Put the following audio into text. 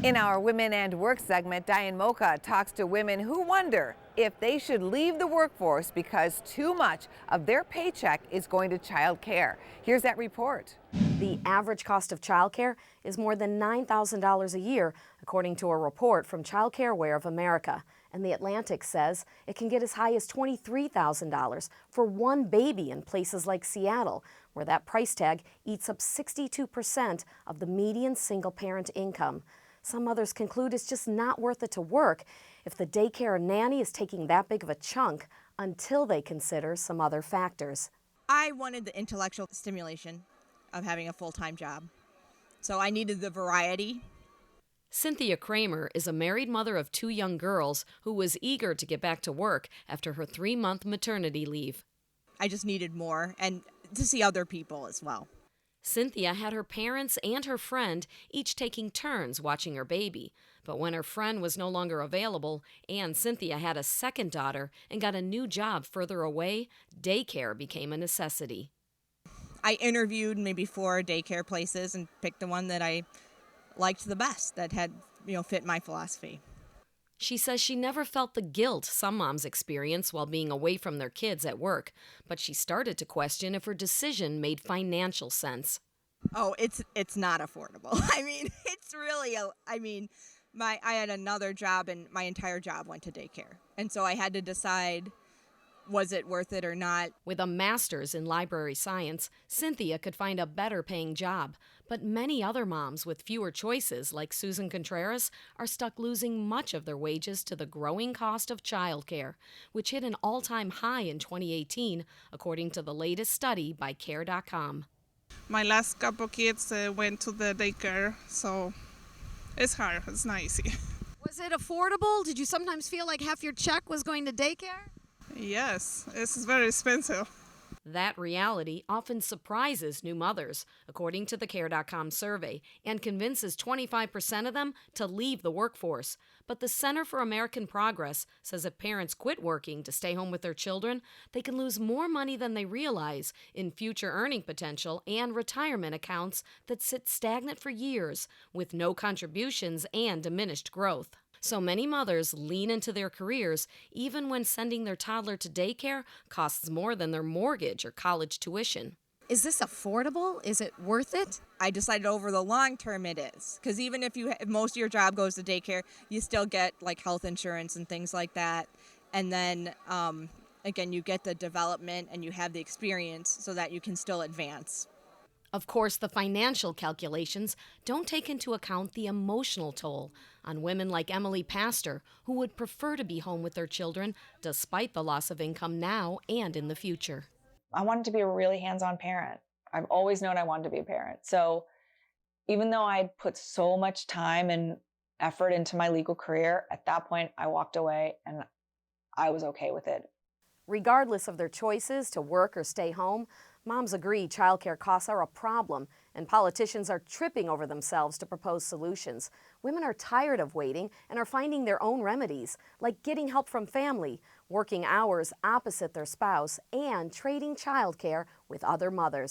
In our Women and Work segment, Diane Mocha talks to women who wonder if they should leave the workforce because too much of their paycheck is going to child care. Here's that report. The average cost of childcare is more than $9,000 a year, according to a report from Child Care Aware of America. And The Atlantic says it can get as high as $23,000 for one baby in places like Seattle, where that price tag eats up 62% of the median single-parent income. Some mothers conclude it's just not worth it to work if the daycare or nanny is taking that big of a chunk until they consider some other factors. I wanted the intellectual stimulation of having a full-time job, so I needed the variety. Cynthia Kramer is a married mother of 2 young girls who was eager to get back to work after her 3-month maternity leave. I just needed more and to see other people as well. Cynthia had her parents and her friend each taking turns watching her baby. But when her friend was no longer available and Cynthia had a second daughter and got a new job further away, daycare became a necessity. I interviewed maybe 4 daycare places and picked the one that I liked the best, that had, fit my philosophy. She says she never felt the guilt some moms experience while being away from their kids at work, but she started to question if her decision made financial sense. Oh, it's not affordable. It's really I had another job and my entire job went to daycare. And so I had to decide, was it worth it or not? With a master's in library science, Cynthia could find a better paying job. But many other moms with fewer choices, like Susan Contreras, are stuck losing much of their wages to the growing cost of childcare, which hit an all-time high in 2018, according to the latest study by Care.com. My last couple kids went to the daycare, so it's hard. It's not easy. Was it affordable? Did you sometimes feel like half your check was going to daycare? Yes, it's very expensive. That reality often surprises new mothers, according to the Care.com survey, and convinces 25% of them to leave the workforce. But the Center for American Progress says if parents quit working to stay home with their children, they can lose more money than they realize in future earning potential and retirement accounts that sit stagnant for years with no contributions and diminished growth. So many mothers lean into their careers even when sending their toddler to daycare costs more than their mortgage or college tuition. Is this affordable? Is it worth it? I decided over the long term it is. Because even if most of your job goes to daycare, you still get like health insurance and things like that. And then, again, you get the development and you have the experience so that you can still advance. Of course, the financial calculations don't take into account the emotional toll on women like Emily Pastor, who would prefer to be home with their children despite the loss of income now and in the future. I wanted to be a really hands-on parent. I've always known I wanted to be a parent. So even though I'd put so much time and effort into my legal career, at that point I walked away and I was okay with it. Regardless of their choices to work or stay home, moms agree childcare costs are a problem, and politicians are tripping over themselves to propose solutions. Women are tired of waiting and are finding their own remedies, like getting help from family, working hours opposite their spouse, and trading childcare with other mothers.